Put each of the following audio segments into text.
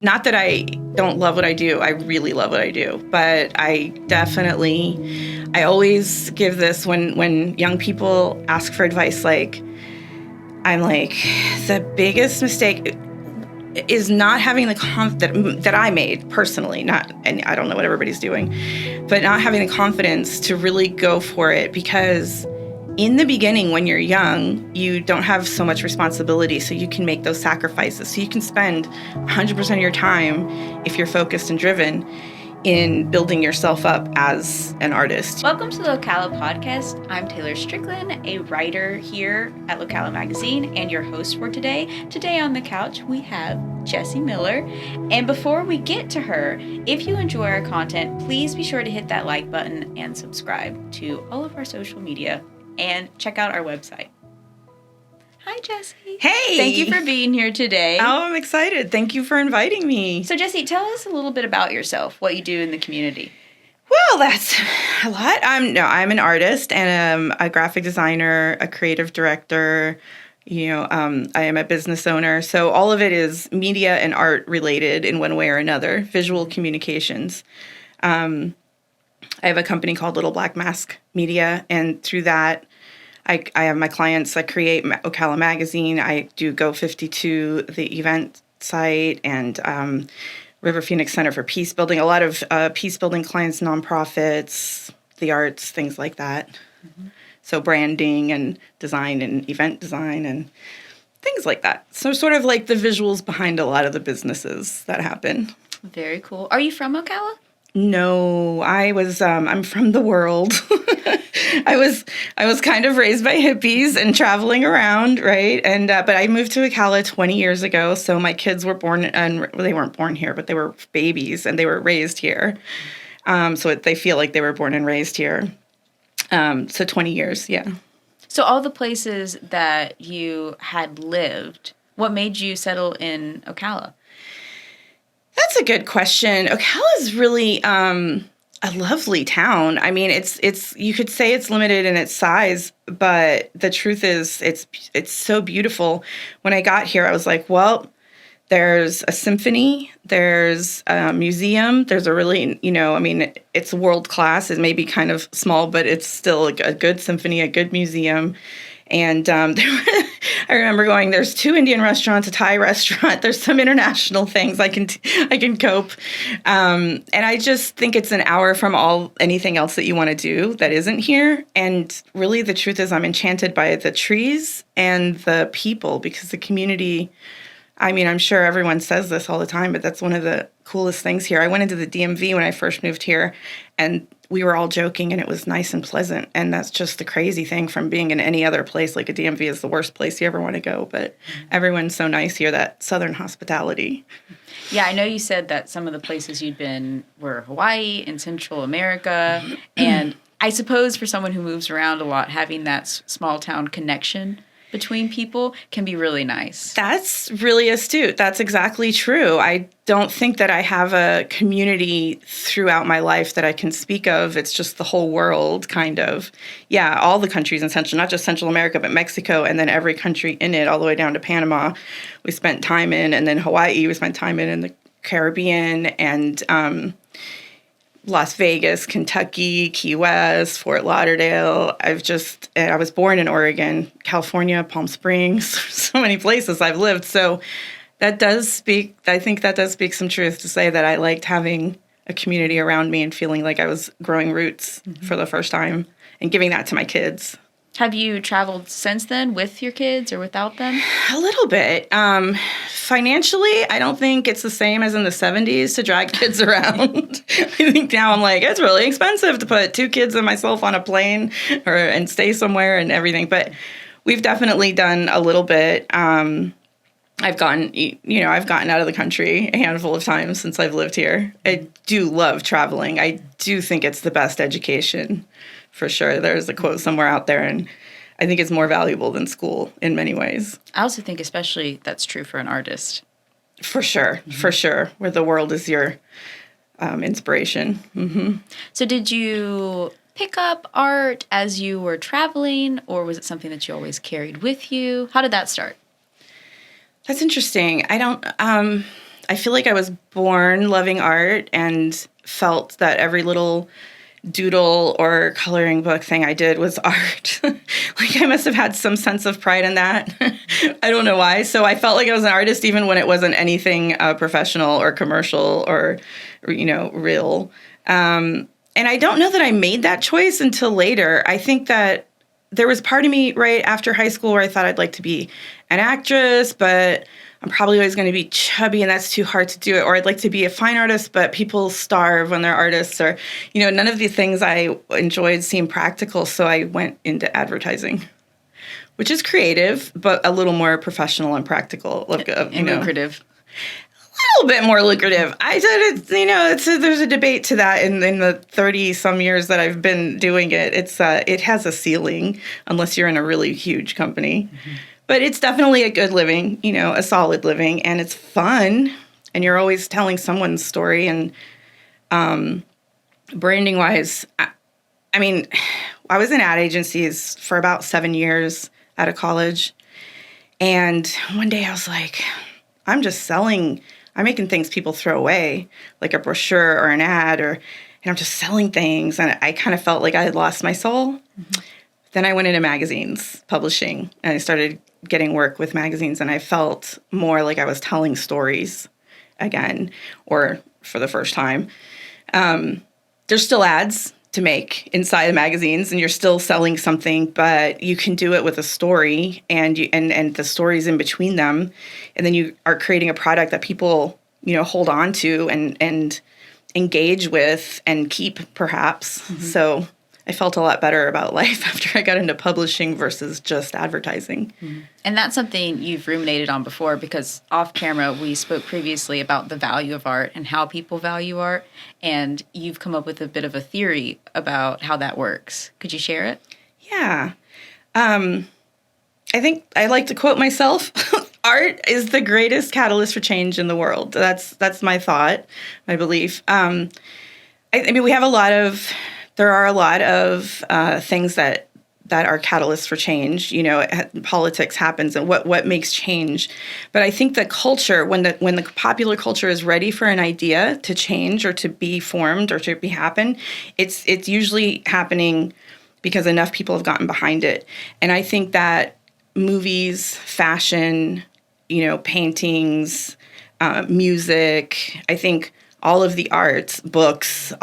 Not that I don't love what I do. I really love what I do. But I always give this when young people ask for advice, I'm like, the biggest mistake is not having the that I made personally, and I don't know what everybody's doing, but not having the confidence to really go for it, because in the beginning, when you're young, you don't have so much responsibility, so you can make those sacrifices. So you can spend 100% of your time, if you're focused and driven, in building yourself up as an artist. Welcome to the Locala podcast. I'm Taylor Strickland, a writer here at Locala Magazine and your host for today. Today on the couch, we have Jessi Miller. And before we get to her, if you enjoy our content, please be sure to hit that like button and subscribe to all of our social media and check out our website. Hi, Jessi. Hey! Thank you for being here today. Oh, I'm excited. Thank you for inviting me. So, Jessi, tell us a little bit about yourself, what you do in the community. Well, that's a lot. I'm an artist and a graphic designer, a creative director. I am a business owner. So all of it is media and art related in one way or another, visual communications. I have a company called Little Black Mask Media, and through that, I have my clients. I create Locala Magazine. I do Go 52, the event site, and River Phoenix Center for Peace Building. A lot of peace building clients, nonprofits, the arts, things like that. Mm-hmm. So branding and design and event design and things like that. So sort of like the visuals behind a lot of the businesses that happen. Very cool. Are you from Locala? No, I'm from the world. I was kind of raised by hippies and traveling around, right? And but I moved to Locala 20 years ago. So my kids were born, and they weren't born here, but they were babies and they were raised here. So they feel like they were born and raised here. So 20 years, yeah. So all the places that you had lived, what made you settle in Locala? That's a good question. Ocala is really a lovely town. I mean, it's you could say it's limited in its size, but the truth is it's so beautiful. When I got here, I was like, well, there's a symphony, there's a museum, there's a really, it's world class. It may be kind of small, but it's still a good symphony, a good museum. And I remember going, there's 2 Indian restaurants, a Thai restaurant. There's some international things I can cope. And I just think it's an hour from anything else that you want to do that isn't here. And really the truth is I'm enchanted by the trees and the people, because the community, I mean, I'm sure everyone says this all the time, but that's one of the coolest things here. I went into the DMV when I first moved here, and we were all joking, and it was nice and pleasant. And that's just the crazy thing from being in any other place. Like a DMV is the worst place you ever want to go, but everyone's so nice here, that Southern hospitality. Yeah, I know you said that some of the places you'd been were Hawaii and Central America. And I suppose for someone who moves around a lot, having that small town connection between people can be really nice. That's really astute. That's exactly true. I don't think that I have a community throughout my life that I can speak of. It's just the whole world, kind of. Yeah, all the countries in Central, not just Central America, but Mexico, and then every country in it, all the way down to Panama, we spent time in, and then Hawaii, we spent time in the Caribbean, and Las Vegas, Kentucky, Key West, Fort Lauderdale. I was born in Oregon, California, Palm Springs, so many places I've lived. So I think that does speak some truth to say that I liked having a community around me and feeling like I was growing roots for the first time and giving that to my kids. Have you traveled since then with your kids or without them? A little bit. Financially, I don't think it's the same as in the 70s to drag kids around. I think now I'm like, it's really expensive to put 2 kids and myself on a plane and stay somewhere and everything. But we've definitely done a little bit. I've gotten out of the country a handful of times since I've lived here. I do love traveling. I do think it's the best education. For sure. There's a quote somewhere out there, and I think it's more valuable than school in many ways. I also think especially that's true for an artist. For sure. For sure. Where the world is your inspiration. Mm-hmm. So did you pick up art as you were traveling, or was it something that you always carried with you? How did that start? That's interesting. I I feel like I was born loving art and felt that every little doodle or coloring book thing I did was art. Like I must have had some sense of pride in that. I don't know why. So I felt like I was an artist even when it wasn't anything professional or commercial or real. And I don't know that I made that choice until later. I think that there was part of me right after high school where I thought I'd like to be an actress, but I'm probably always going to be chubby and that's too hard to do it. Or I'd like to be a fine artist, but people starve when they're artists. Or, none of the things I enjoyed seemed practical. So I went into advertising, which is creative, but a little more professional and practical. And lucrative. A little bit more lucrative. I said there's a debate to that in the 30-some years that I've been doing it. It has a ceiling unless you're in a really huge company. Mm-hmm. But it's definitely a good living, a solid living, and it's fun, and you're always telling someone's story. And branding-wise, I was in ad agencies for about 7 years out of college, and one day I was like, I'm making things people throw away, like a brochure or an ad, and I'm just selling things, and I kind of felt like I had lost my soul. Mm-hmm. Then I went into magazines, publishing, and I started getting work with magazines, and I felt more like I was telling stories again, or for the first time. There's still ads to make inside the magazines, and you're still selling something, but you can do it with a story, and the stories in between them, and then you are creating a product that people hold on to and engage with and keep, perhaps. Mm-hmm. So I felt a lot better about life after I got into publishing versus just advertising. Mm-hmm. And that's something you've ruminated on before, because off camera we spoke previously about the value of art and how people value art, and you've come up with a bit of a theory about how that works. Could you share it? Yeah. I think I like to quote myself. Art is the greatest catalyst for change in the world. That's my thought, my belief. We have there are a lot of things that are catalysts for change. Politics happens and what makes change. But I think the culture, when the popular culture is ready for an idea to change or to be formed or to happen, it's usually happening because enough people have gotten behind it. And I think that movies, fashion, paintings, music, I think all of the arts, books,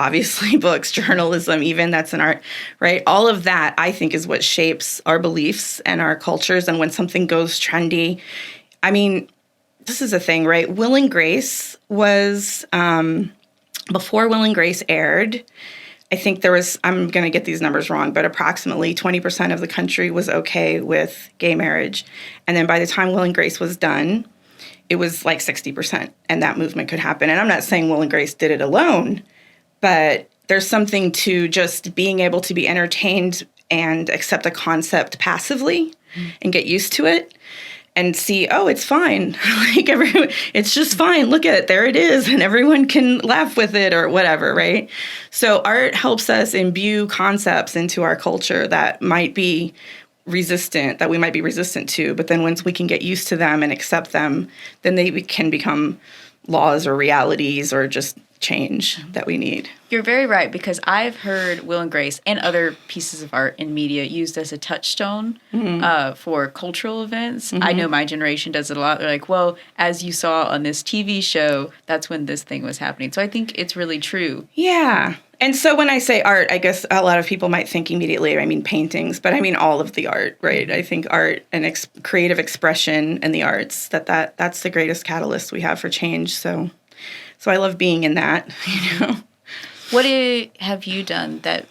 journalism, even that's an art, right? All of that, I think, is what shapes our beliefs and our cultures. And when something goes trendy, this is a thing, right? Will and Grace was, before Will and Grace aired, I think there was, I'm going to get these numbers wrong, but approximately 20% of the country was okay with gay marriage. And then by the time Will and Grace was done, it was like 60%, and that movement could happen. And I'm not saying Will and Grace did it alone, but there's something to just being able to be entertained and accept a concept passively and get used to it and see, oh, it's fine. Like it's just fine. Look at it. There it is. And everyone can laugh with it or whatever, right? So art helps us imbue concepts into our culture that we might be resistant to, but then once we can get used to them and accept them, then they can become laws or realities or just change that we need. You're very right, because I've heard Will and Grace and other pieces of art in media used as a touchstone for cultural events. Mm-hmm. I know my generation does it a lot. They're like, well, as you saw on this TV show, that's when this thing was happening. So I think it's really true. Yeah. And so when I say art, I guess a lot of people might think immediately, I mean paintings, but I mean all of the art, right? I think art and creative expression and the arts, that's the greatest catalyst we have for change. So I love being in that, What have you done that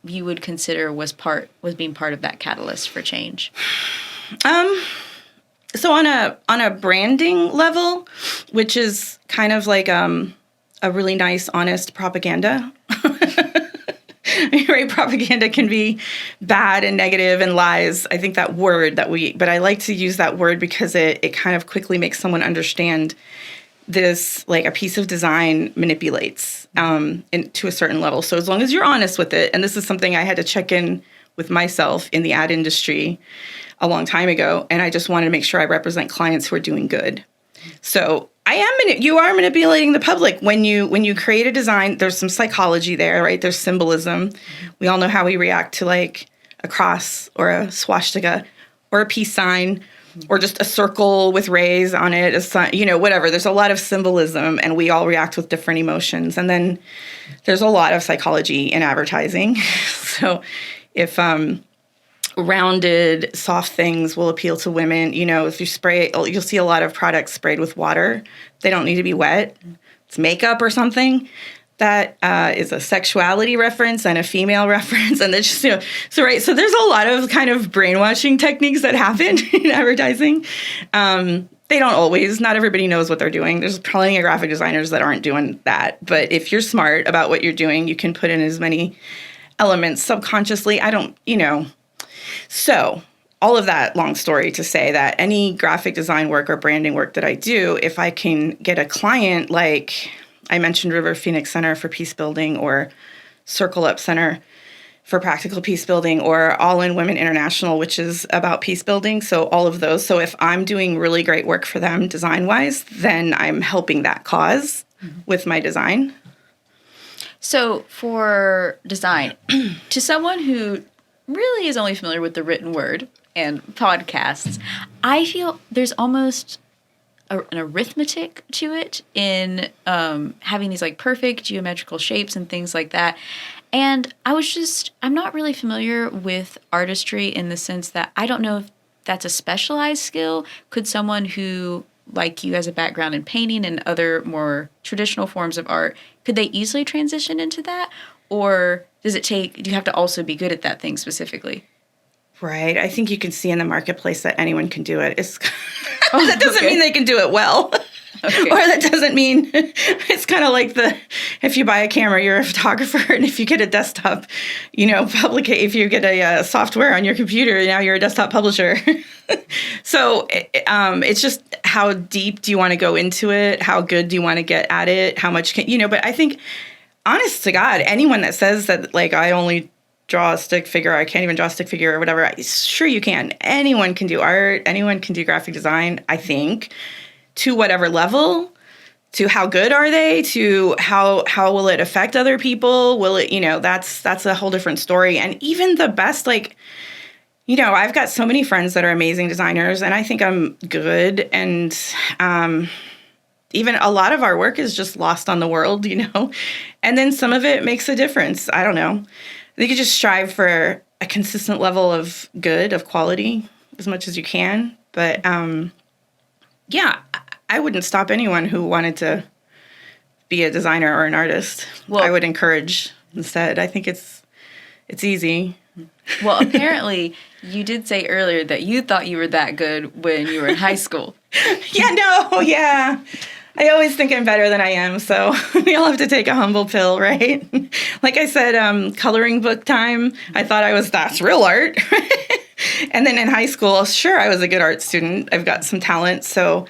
you would consider was being part of that catalyst for change? So on a branding level, which is kind of like a really nice, honest propaganda. Right? Propaganda can be bad and negative and lies. I think that word but I like to use that word because it kind of quickly makes someone understand this, like a piece of design manipulates to a certain level. So as long as you're honest with it, and this is something I had to check in with myself in the ad industry a long time ago, and I just wanted to make sure I represent clients who are doing good. So You are manipulating the public when you create a design. There's some psychology there, right? There's symbolism. We all know how we react to like a cross or a swastika or a peace sign or just a circle with rays on it, a sun, whatever. There's a lot of symbolism, and we all react with different emotions. And then there's a lot of psychology in advertising. So if rounded, soft things will appeal to women. If you spray it, you'll see a lot of products sprayed with water. They don't need to be wet. It's makeup or something. That is a sexuality reference and a female reference. And it's just, so there's a lot of kind of brainwashing techniques that happen in advertising. They don't always, not everybody knows what they're doing. There's plenty of graphic designers that aren't doing that. But if you're smart about what you're doing, you can put in as many elements subconsciously. So all of that long story to say that any graphic design work or branding work that I do, if I can get a client like I mentioned River Phoenix Center for Peace Building or Circle Up Center for Practical Peace Building or All In Women International, which is about peace building. So all of those. So if I'm doing really great work for them design-wise, then I'm helping that cause with my design. So for design, to someone who really is only familiar with the written word and podcasts, I feel there's almost an arithmetic to it in having these like perfect geometrical shapes and things like that. And I'm not really familiar with artistry in the sense that I don't know if that's a specialized skill. Could someone who, like you, has a background in painting and other more traditional forms of art, could they easily transition into that? Or do you have to also be good at that thing specifically? Right. I think you can see in the marketplace that anyone can do it. That doesn't mean they can do it well. Okay. Or that doesn't mean it's kind of like if you buy a camera, you're a photographer. And if you get a desktop, if you get a software on your computer, now you're a desktop publisher. So it's just how deep do you want to go into it? How good do you want to get at it? How much but I think, honest to God, anyone that says that, like, I only draw a stick figure, I can't even draw a stick figure or whatever, sure you can. Anyone can do art. Anyone can do graphic design, I think, to whatever level, to how good are they, to how will it affect other people? Will it, that's a whole different story. And even the best, I've got so many friends that are amazing designers, and I think I'm good. And even a lot of our work is just lost on the world, and then some of it makes a difference. I don't know. I think you just strive for a consistent level of good, of quality, as much as you can. But yeah, I wouldn't stop anyone who wanted to be a designer or an artist. Well, I would encourage instead. I think it's easy. Well, apparently you did say earlier that you thought you were that good when you were in high school. Yeah. I always think I'm better than I am, so we all have to take a humble pill, right? Like I said, coloring book time, I thought that's real art. And then in high school, sure, I was a good art student. I've got some talent, so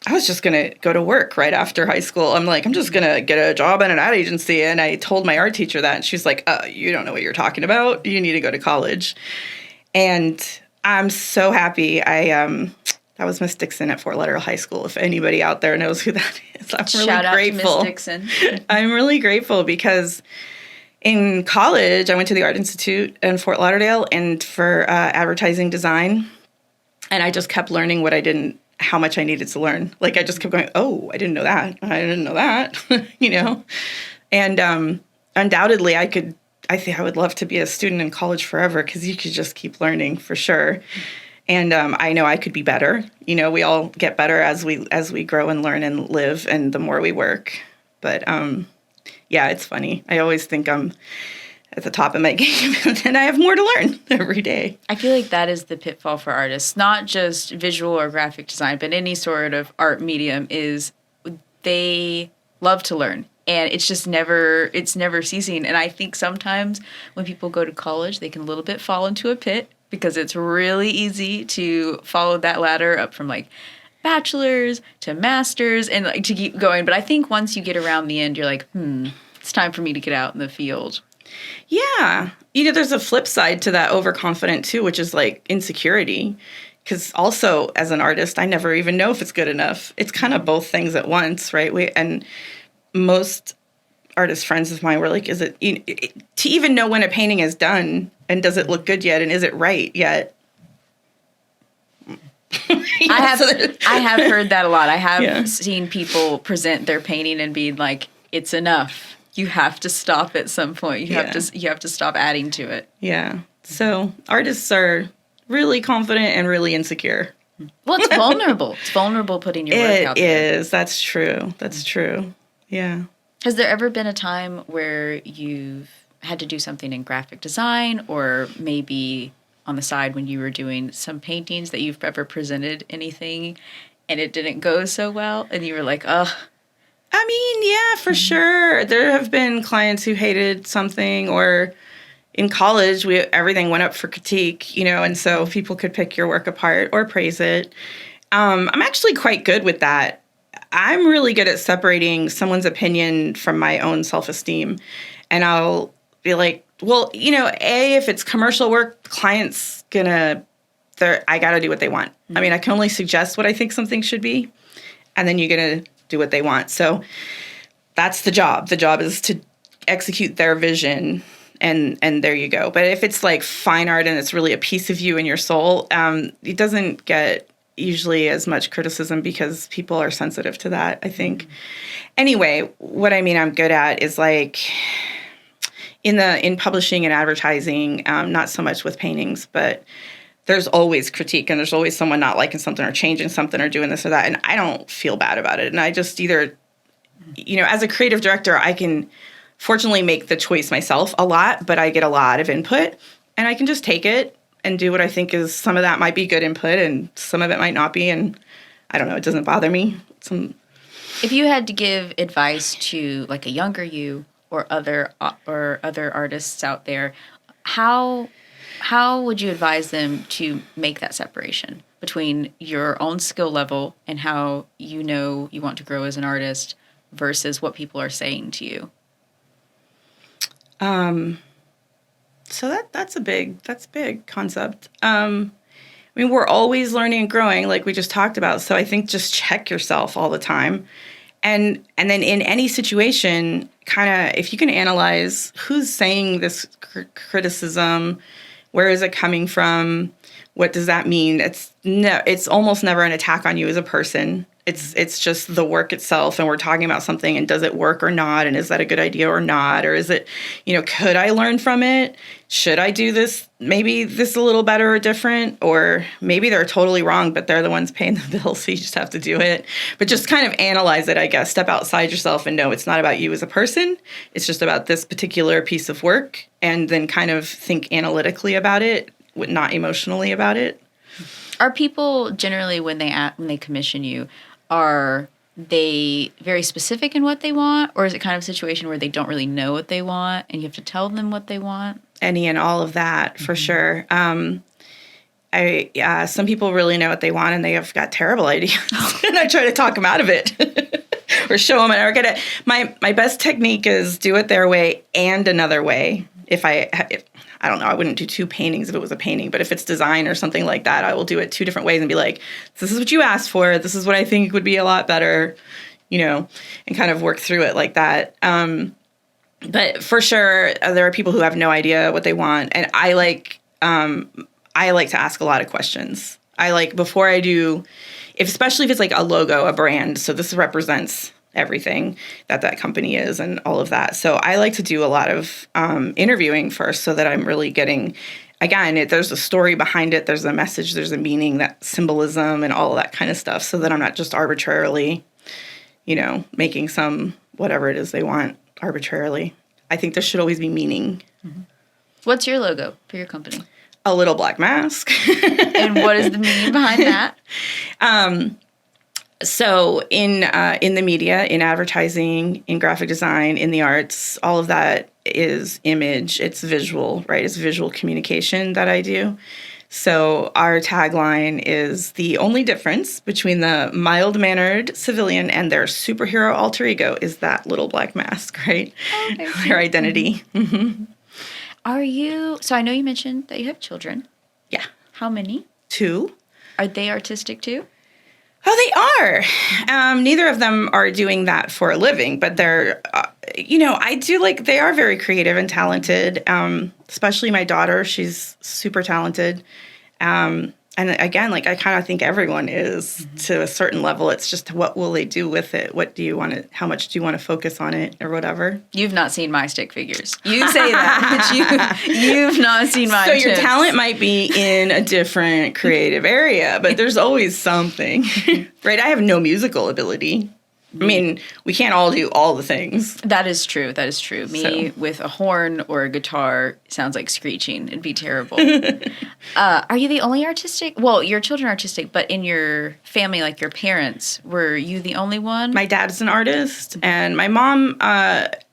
I was just going to go to work right after high school. I'm like, I'm just going to get a job at an ad agency. And I told my art teacher that, and she's like, you don't know what you're talking about. You need to go to college. And I'm so happy. That was Miss Dixon at Fort Lauderdale High School. If anybody out there knows who that is, I'm really Shout grateful. Shout out to Miss Dixon. I'm really grateful because in college, I went to the Art Institute in Fort Lauderdale and for advertising design. And I just kept learning how much I needed to learn. Like, I just kept going, oh, I didn't know that. I didn't know that, And undoubtedly, I think I would love to be a student in college forever because you could just keep learning for sure. And I know I could be better. We all get better as we grow and learn and live, and the more we work. But yeah, it's funny. I always think I'm at the top of my game, and I have more to learn every day. I feel like that is the pitfall for artists, not just visual or graphic design, but any sort of art medium, is they love to learn. And it's never ceasing. And I think sometimes when people go to college, they can a little bit fall into a pit, because it's really easy to follow that ladder up from like bachelor's to master's and like to keep going. But I think once you get around the end, you're like, it's time for me to get out in the field. Yeah. There's a flip side to that overconfident too, which is like insecurity. because also as an artist, I never even know if it's good enough. It's kind of both things at once, right? And most artist friends of mine were like, is it, to even know when a painting is done and does it look good yet and is it right yet? I have heard that a lot. I have seen people present their painting and be like, it's enough. You have to stop at some point. You have to stop adding to it. Yeah. So artists are really confident and really insecure. Well, it's vulnerable. It's vulnerable putting your work out there. It is. That's true. That's true. Yeah. Has there ever been a time where you've had to do something in graphic design, or maybe on the side when you were doing some paintings that you've ever presented anything and it didn't go so well and you were like, ugh? I mean, yeah, for sure. There have been clients who hated something, or in college, everything went up for critique, and so people could pick your work apart or praise it. I'm actually quite good with that. I'm really good at separating someone's opinion from my own self-esteem. And I'll be like, well, if it's commercial work, the client's I got to do what they want. I mean, I can only suggest what I think something should be, and then you're going to do what they want. So that's the job. The job is to execute their vision, and there you go. But if it's like fine art and it's really a piece of you and your soul, it doesn't get usually as much criticism because people are sensitive to that, I think. Anyway, what I mean I'm good at is like in publishing and advertising, not so much with paintings, but there's always critique and there's always someone not liking something or changing something or doing this or that. And I don't feel bad about it. And I just either, as a creative director, I can fortunately make the choice myself a lot, but I get a lot of input and I can just take it and do what I think is, some of that might be good input and some of it might not be. And I don't know, it doesn't bother me. If you had to give advice to like a younger you or other artists out there, how would you advise them to make that separation between your own skill level and how you want to grow as an artist versus what people are saying to you? So that's a big concept. I mean, we're always learning and growing, like we just talked about. So I think just check yourself all the time. And then in any situation, kind of, if you can analyze who's saying this criticism, where is it coming from? What does that mean? It's almost never an attack on you as a person. It's just the work itself, and we're talking about something, and does it work or not? And is that a good idea or not? Or is it, could I learn from it? Should I do this? Maybe this a little better or different, or maybe they're totally wrong, but they're the ones paying the bills, so you just have to do it. But just kind of analyze it, I guess. Step outside yourself and know it's not about you as a person. It's just about this particular piece of work, and then kind of think analytically about it, not emotionally about it. Are people generally, when they commission you, are they very specific in what they want, or is it kind of a situation where they don't really know what they want and you have to tell them what they want? Any and all of that, for sure. Some people really know what they want and they have got terrible ideas, and I try to talk them out of it or show them. And my best technique is do it their way and another way. If I don't know, I wouldn't do two paintings if it was a painting, but if it's design or something like that, I will do it two different ways and be like, this is what you asked for. This is what I think would be a lot better, and kind of work through it like that. But for sure, there are people who have no idea what they want. And I like to ask a lot of questions. Before I do, especially if it's like a logo, a brand. So this represents everything that company is and all of that. So I like to do a lot of interviewing first so that I'm really getting, again, there's a story behind it. There's a message, there's a meaning, that symbolism and all of that kind of stuff, so that I'm not just arbitrarily, making some whatever it is they want arbitrarily. I think there should always be meaning. Mm-hmm. What's your logo for your company? A little black mask. And what is the meaning behind that? So in the media, in advertising, in graphic design, in the arts, all of that is image. It's visual, right? It's visual communication that I do. So our tagline is, the only difference between the mild-mannered civilian and their superhero alter ego is that little black mask, right? Okay. Their identity. Mm-hmm. So I know you mentioned that you have children. Yeah. How many? 2. Are they artistic too? Oh, they are. Neither of them are doing that for a living, but they're, I do like, they are very creative and talented, especially my daughter. She's super talented. And again, like, I kind of think everyone is to a certain level. It's just, what will they do with it? How much do you want to focus on it or whatever? You've not seen my stick figures. You say that, but you've not seen my So your tips. talent might be in a different creative area, but there's always something, right? I have no musical ability. I mean, we can't all do all the things. That is true. Me with a horn or a guitar sounds like screeching. It'd be terrible. Are you the only artistic? Well, your children are artistic, but in your family, like your parents, were you the only one? My dad's an artist, and my mom,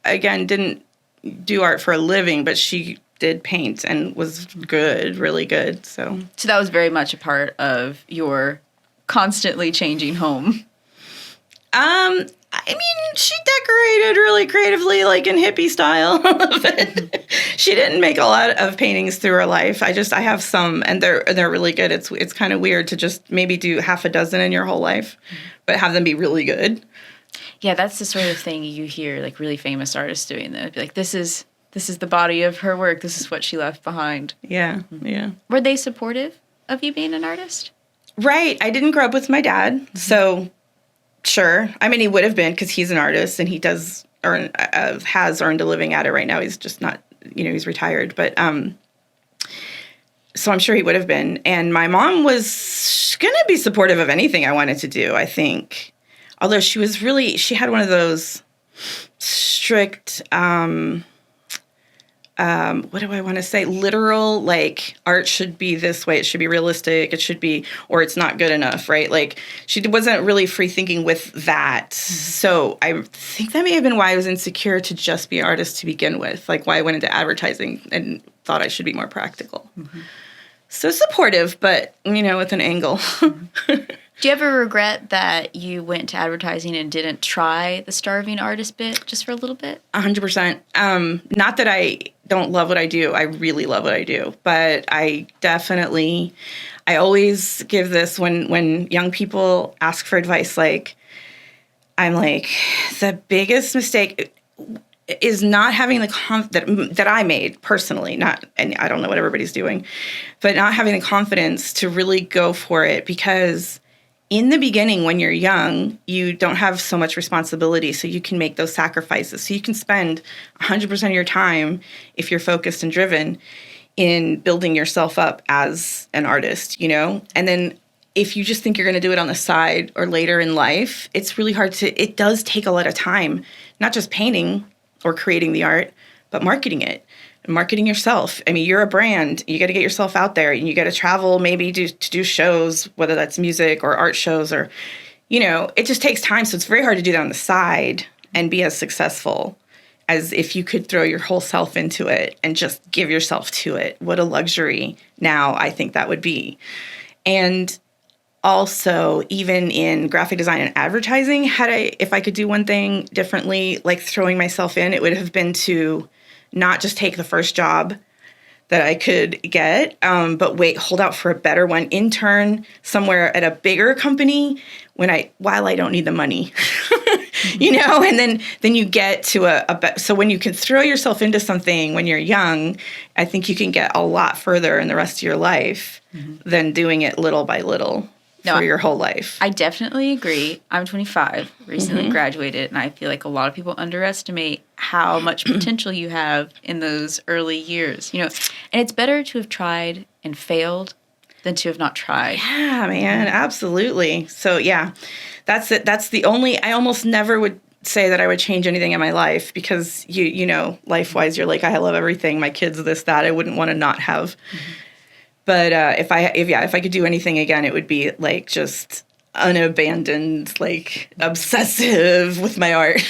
again, didn't do art for a living, but she did paint and was good, really good. So that was very much a part of your constantly changing home. I mean, she decorated really creatively, like in hippie style. But she didn't make a lot of paintings through her life. I have some, and they're really good. It's kind of weird to just maybe do half a dozen in your whole life, but have them be really good. Yeah, that's the sort of thing you hear like really famous artists doing. That like this is the body of her work. This is what she left behind. Yeah, yeah. Were they supportive of you being an artist? Right. I didn't grow up with my dad, so. Sure. I mean, he would have been because he's an artist and he has earned a living at it right now. He's just not, he's retired. But so I'm sure he would have been. And my mom was going to be supportive of anything I wanted to do, I think. Although she had one of those strict, what do I want to say? Literal, like, art should be this way. It should be realistic. It should be, or it's not good enough, right? Like, she wasn't really free thinking with that. So I think that may have been why I was insecure to just be an artist to begin with. Like, why I went into advertising and thought I should be more practical. So supportive, but, with an angle. Do you ever regret that you went to advertising and didn't try the starving artist bit just for a little bit? 100%. Not that I don't love what I do. I really love what I do. But I always give this when young people ask for advice, I'm like, the biggest mistake is not having the that I made personally, and I don't know what everybody's doing, but not having the confidence to really go for it, because in the beginning, when you're young, you don't have so much responsibility, so you can make those sacrifices. So you can spend 100% of your time, if you're focused and driven, in building yourself up as an artist, And then if you just think you're going to do it on the side or later in life, it's really hard it does take a lot of time, not just painting or creating the art, but marketing it. Marketing yourself. I mean, you're a brand. You got to get yourself out there, and you got to travel maybe to do shows, whether that's music or art shows, or, it just takes time. So it's very hard to do that on the side and be as successful as if you could throw your whole self into it and just give yourself to it. What a luxury now I think that would be. And also, even in graphic design and advertising, if I could do one thing differently, like throwing myself in, it would have been to not just take the first job that I could get, but hold out for a better one, intern somewhere at a bigger company while I don't need the money, and then you get to so when you can throw yourself into something when you're young, I think you can get a lot further in the rest of your life than doing it little by little. For your whole life. I definitely agree. I'm 25, recently graduated, and I feel like a lot of people underestimate how much potential you have in those early years. And it's better to have tried and failed than to have not tried. Yeah, man, absolutely. So yeah, that's it. That's the only, I almost never would say that I would change anything in my life, because life-wise, you're like, I love everything. My kids, this, that. I wouldn't want to not have. But if I could do anything again, it would be like just unabandoned, like obsessive with my art.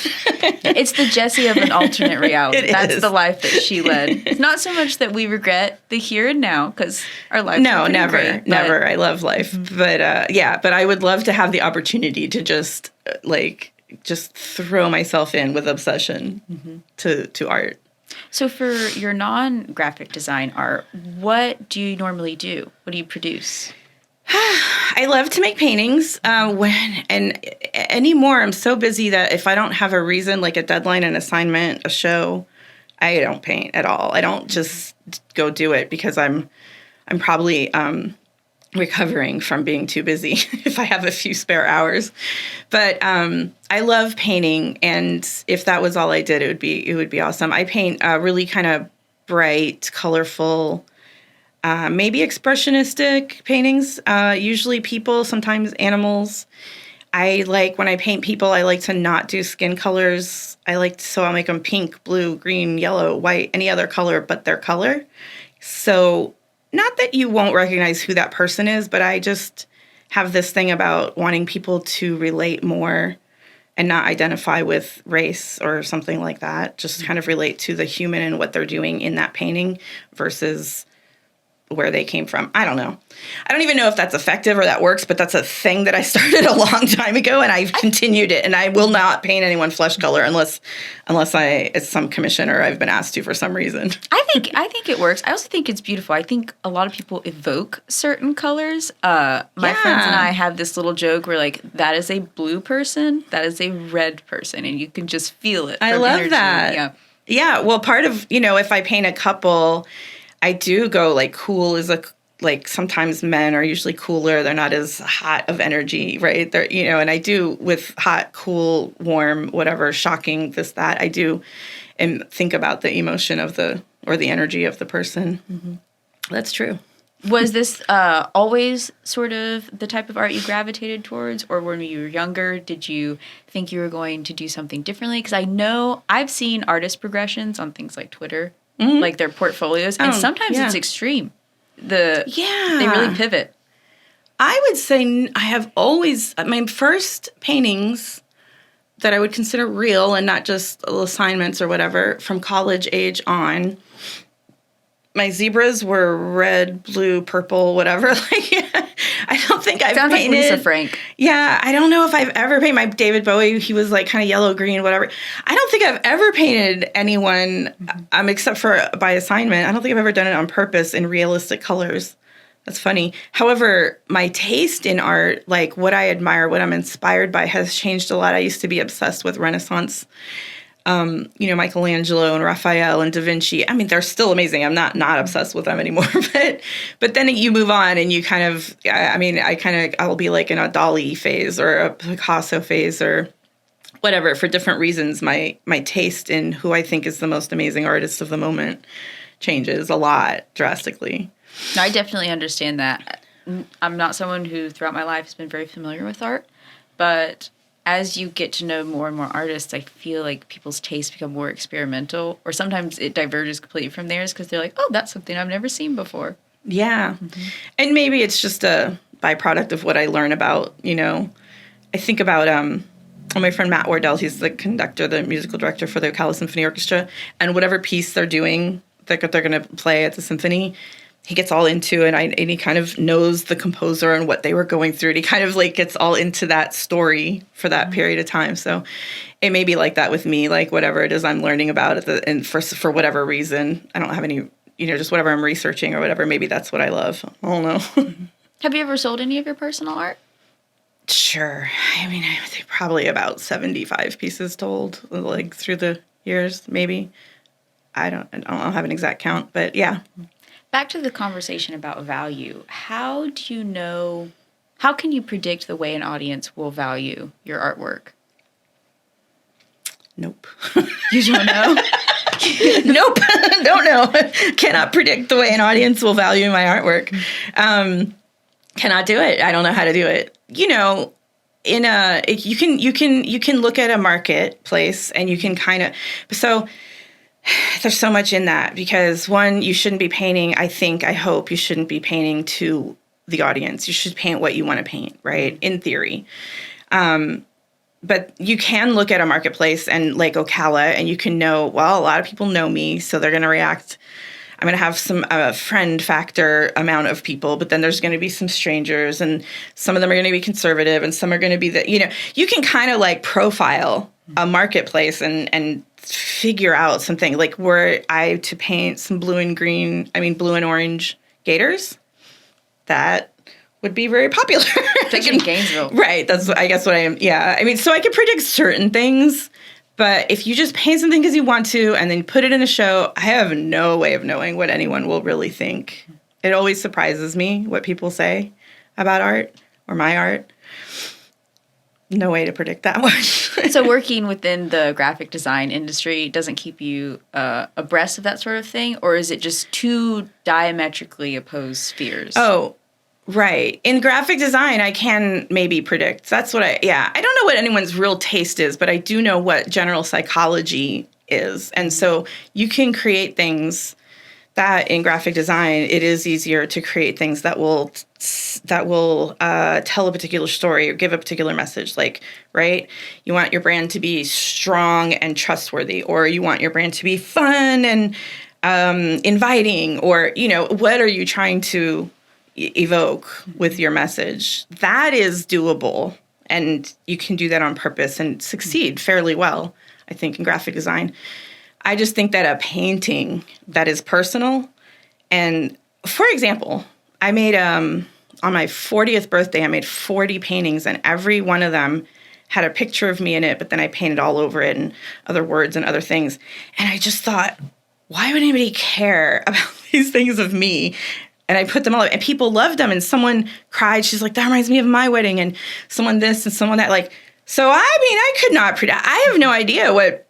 It's the Jessi of an alternate reality. That's is. The life that she led. It's not so much that we regret the here and now, because our life. No, never, never. I love life, but but I would love to have the opportunity to just throw myself in with obsession to art. So for your non-graphic design art, what do you normally do? What do you produce? I love to make paintings. And anymore, I'm so busy that if I don't have a reason, like a deadline, an assignment, a show, I don't paint at all. I don't just go do it because I'm probably recovering from being too busy if I have a few spare hours. But I love painting, and if that was all I did, it would be awesome. I paint really kind of bright, colorful, maybe expressionistic paintings, usually people, sometimes animals. I like when I paint people, I like to not do skin colors. So I'll make them pink, blue, green, yellow, white, any other color but their color. So not that you won't recognize who that person is, but I just have this thing about wanting people to relate more and not identify with race or something like that. Just kind of relate to the human and what they're doing in that painting versus where they came from. I don't know. I don't even know if that's effective or that works, but that's a thing that I started a long time ago, and I've continued it. And I will not paint anyone flesh color unless it's some commission or I've been asked to for some reason. I think it works. I also think it's beautiful. I think a lot of people evoke certain colors. My friends and I have this little joke where like that is a blue person, that is a red person, and you can just feel it. I love that. Yeah. Well, part of if I paint a couple, I do go like cool is like sometimes men are usually cooler. They're not as hot of energy, right? They're, and I do with hot, cool, warm, whatever, shocking, this, that. I do and think about the emotion of the energy of the person. Mm-hmm. That's true. Was this always sort of the type of art you gravitated towards? Or when you were younger, did you think you were going to do something differently? Because I know I've seen artist progressions on things like Twitter. Mm-hmm. Like their portfolios, and sometimes it's extreme. They really pivot. I would say I have always, my first paintings that I would consider real and not just assignments or whatever from college age on. My zebras were red, blue, purple, whatever. I don't think I've Sounds painted. Like Lisa Frank. Yeah, I don't know if I've ever painted my David Bowie. He was like kind of yellow, green, whatever. I don't think I've ever painted anyone, except for by assignment. I don't think I've ever done it on purpose in realistic colors. That's funny. However, my taste in art, like what I admire, what I'm inspired by, has changed a lot. I used to be obsessed with Renaissance. Michelangelo and Raphael and Da Vinci. I mean, they're still amazing. I'm not obsessed with them anymore. But then you move on and you kind of, I'll be like in a Dali phase or a Picasso phase or whatever. For different reasons, my taste in who I think is the most amazing artist of the moment changes a lot drastically. No, I definitely understand that. I'm not someone who throughout my life has been very familiar with art, but as you get to know more and more artists, I feel like people's tastes become more experimental, or sometimes it diverges completely from theirs because they're like, oh, that's something I've never seen before. Yeah. Mm-hmm. And maybe it's just a byproduct of what I learn about, I think about my friend Matt Wardell. He's the conductor, the musical director for the Locala Symphony Orchestra, and whatever piece they're doing that they're going to play at the symphony, he gets all into it, and he kind of knows the composer and what they were going through. And he kind of like gets all into that story for that period of time. So it may be like that with me, like whatever it is I'm learning about and for whatever reason, I don't have any, just whatever I'm researching or whatever. Maybe that's what I love. I don't know. Have you ever sold any of your personal art? Sure. I mean, I think probably about 75 pieces told, like through the years, maybe. I don't have an exact count, but yeah. Back to the conversation about value. How can you predict the way an audience will value your artwork? Nope. You don't know? Nope. Don't know. Cannot predict the way an audience will value my artwork. Cannot do it. I don't know how to do it. You can look at a marketplace and you can kind of, so there's so much in that because one, you shouldn't be painting. I hope you shouldn't be painting to the audience. You should paint what you want to paint, right? In theory. But you can look at a marketplace and like Locala and you can know, well, a lot of people know me, so they're going to react. I'm going to have some friend factor amount of people, but then there's going to be some strangers and some of them are going to be conservative and some are going to be you can kind of like profile a marketplace and figure out something. Like were I to paint some blue and orange gators, that would be very popular. Especially in Gainesville. Right. That's, I guess, what I am. Yeah. I mean, so I could predict certain things, but if you just paint something because you want to and then put it in a show, I have no way of knowing what anyone will really think. It always surprises me what people say about art or my art. No way to predict that much. So working within the graphic design industry doesn't keep you abreast of that sort of thing? Or is it just two diametrically opposed spheres? Oh, right. In graphic design, I can maybe predict. That's what I don't know what anyone's real taste is, but I do know what general psychology is. And so you can create things that in graphic design, it is easier to create things that will tell a particular story or give a particular message. Like, right, you want your brand to be strong and trustworthy, or you want your brand to be fun and inviting, or, you know, what are you trying to evoke with your message? That is doable, and you can do that on purpose and succeed fairly well, I think, in graphic design. I just think that a painting that is personal, and for example, I made, on my 40th birthday, I made 40 paintings, and every one of them had a picture of me in it, but then I painted all over it and other words and other things. And I just thought, why would anybody care about these things of me? And I put them all up, and people loved them, and someone cried. She's like, that reminds me of my wedding, and someone this and someone that. Like, so I mean, I could not predict. I have no idea what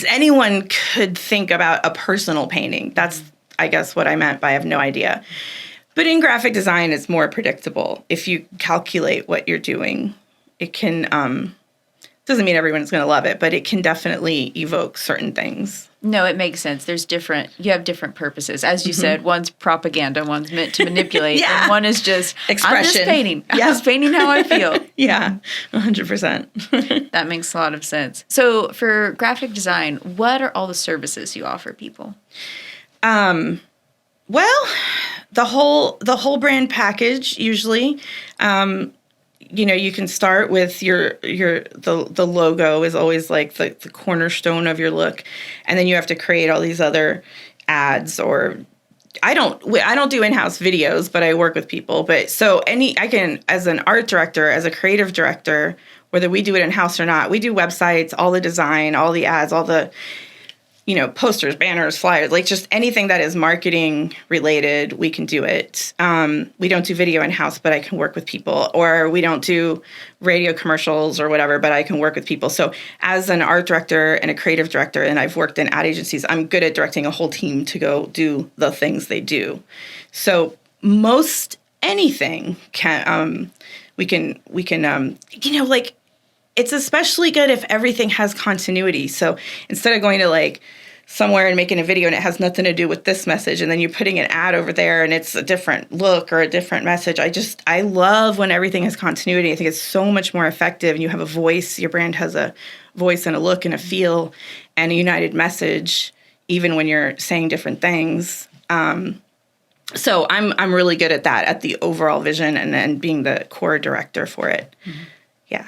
anyone could think about a personal painting. That's, I guess, what I meant by I have no idea. But in graphic design, it's more predictable. If you calculate what you're doing, it can, doesn't mean everyone's going to love it, but it can definitely evoke certain things. No, it makes sense. You have different purposes. As you said, one's propaganda, one's meant to manipulate, and one is just expression. I'm just painting. I'm just painting how I feel. Yeah, 100%. That makes a lot of sense. So for graphic design, what are all the services you offer people? Well, the whole brand package usually. You know, you can start with the logo is always like the cornerstone of your look, and then you have to create all these other ads. Or I don't do in-house videos, but I work with people. But so I can, as an art director, as a creative director, whether we do it in-house or not, we do websites, all the design, all the ads, all the, you know, posters, banners, flyers, like just anything that is marketing related, we can do it. We don't do video in-house, but I can work with people. Or we don't do radio commercials or whatever, but I can work with people. So as an art director and a creative director, and I've worked in ad agencies, I'm good at directing a whole team to go do the things they do. So most anything we can you know, like, it's especially good if everything has continuity. So instead of going to like somewhere and making a video and it has nothing to do with this message, and then you're putting an ad over there and it's a different look or a different message. I love when everything has continuity. I think it's so much more effective, and you have a voice. Your brand has a voice and a look and a feel and a united message, even when you're saying different things. So I'm really good at that, at the overall vision, and then being the core director for it. Mm-hmm. Yeah.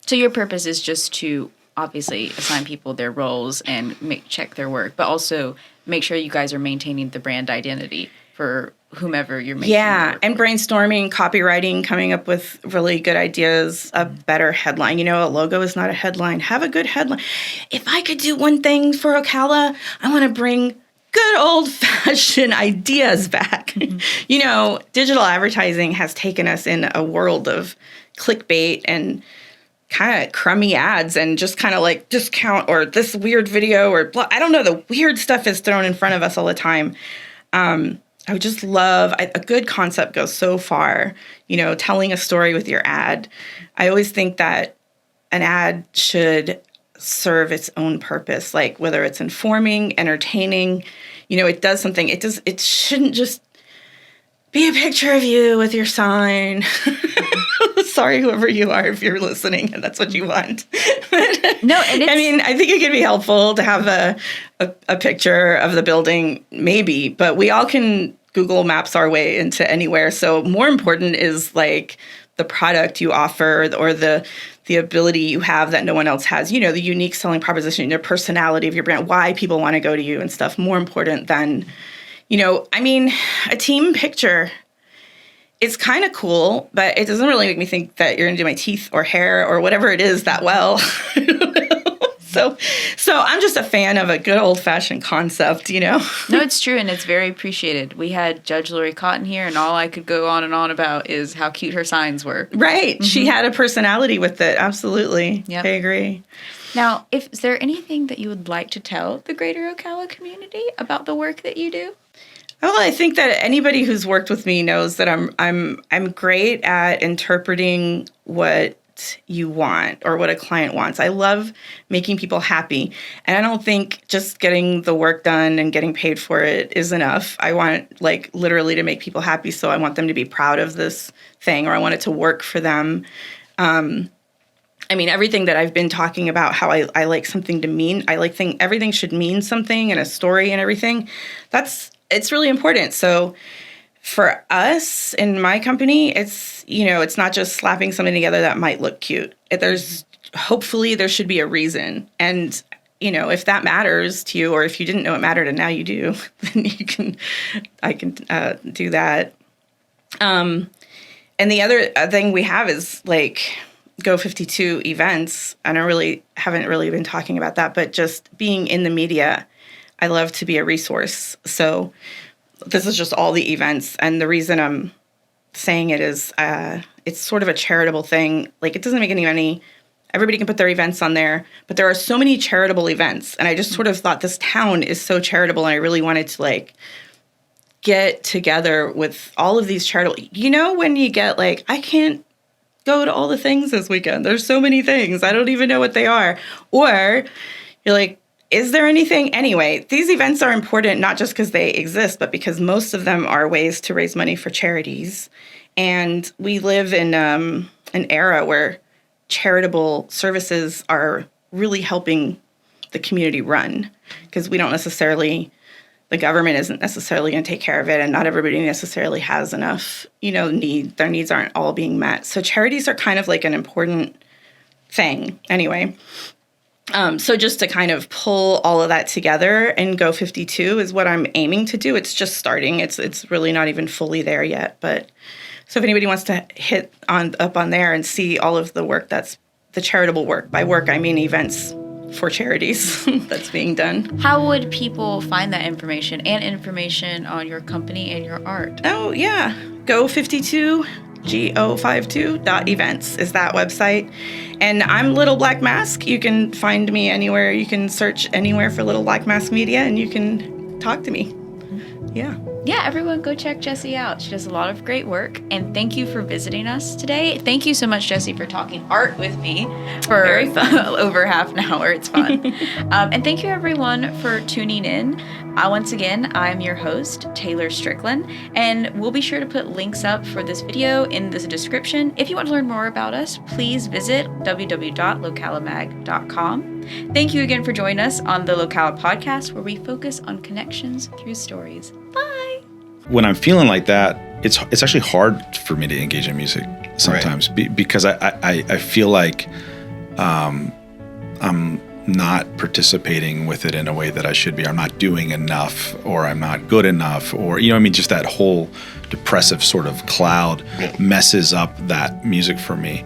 So your purpose is just to obviously assign people their roles and check their work, but also make sure you guys are maintaining the brand identity for whomever you're making. Yeah, and brainstorming, copywriting, coming up with really good ideas, a better headline. You know, a logo is not a headline. Have a good headline. If I could do one thing for Locala, I want to bring good old-fashioned ideas back. Mm-hmm. You know, digital advertising has taken us in a world of clickbait and kind of crummy ads and just kind of like discount or this weird video or blah. I don't know. The weird stuff is thrown in front of us all the time. I would just love a good concept goes so far, you know, telling a story with your ad. I always think that an ad should serve its own purpose, like whether it's informing, entertaining, you know, it does something. It shouldn't just be a picture of you with your sign. Sorry, whoever you are, if you're listening and that's what you want. No, and I mean, I think it could be helpful to have a picture of the building, maybe, but we all can Google Maps our way into anywhere. So more important is like the product you offer or the ability you have that no one else has, you know, the unique selling proposition, your personality of your brand, why people want to go to you and stuff, more important than, you know, I mean, a team picture it's kind of cool, but it doesn't really make me think that you're going to do my teeth or hair or whatever it is that well. So I'm just a fan of a good old-fashioned concept, No, it's true, and it's very appreciated. We had Judge Lori Cotton here, and all I could go on and on about is how cute her signs were. Right. Mm-hmm. She had a personality with it. Absolutely. Yep. I agree. Now, is there anything that you would like to tell the greater Ocala community about the work that you do? Well, I think that anybody who's worked with me knows that I'm great at interpreting what you want or what a client wants. I love making people happy. And I don't think just getting the work done and getting paid for it is enough. I want literally to make people happy. So I want them to be proud of this thing, or I want it to work for them. Everything that I've been talking about, how I like something to mean, everything should mean something and a story and everything. It's really important. So for us in my company, it's not just slapping something together that might look cute. Hopefully there should be a reason. And, if that matters to you, or if you didn't know it mattered and now you do, then I can do that. And the other thing we have is Go 52 events. And I haven't really been talking about that, but just being in the media, I love to be a resource. So this is just all the events. And the reason I'm saying it is it's sort of a charitable thing. It doesn't make any money. Everybody can put their events on there. But there are so many charitable events. And I just sort of thought this town is so charitable. And I really wanted to get together with all of these charitable. When you get I can't go to all the things this weekend. There's so many things. I don't even know what they are. Or you're is there anything? Anyway, these events are important not just because they exist, but because most of them are ways to raise money for charities. And we live in an era where charitable services are really helping the community run, because the government isn't necessarily going to take care of it, and not everybody necessarily has enough, their needs aren't all being met. So charities are kind of an important thing. Anyway. So just to kind of pull all of that together and Go 52 is what I'm aiming to do. It's just starting. It's really not even fully there yet. But so if anybody wants to hit up on there and see all of the work, that's the charitable work. By work, I mean events for charities that's being done. How would people find that information and information on your company and your art? Oh, yeah. Go 52. go52.events is that website. And I'm Little Black Mask. You can find me anywhere. You can search anywhere for Little Black Mask Media, and you can talk to me. Yeah. Yeah, everyone go check Jessi out. She does a lot of great work. And thank you for visiting us today. Thank you so much, Jessi, for talking art with me for over half an hour. It's fun. And thank you, everyone, for tuning in. Once again, I'm your host, Taylor Strickland, and we'll be sure to put links up for this video in the description. If you want to learn more about us, please visit www.localamag.com. Thank you again for joining us on the Locala podcast, where we focus on connections through stories. Bye! When I'm feeling like that, it's actually hard for me to engage in music sometimes, because I feel like I'm not participating with it in a way that I should be. I'm not doing enough, or I'm not good enough, or, just that whole depressive sort of cloud messes up that music for me.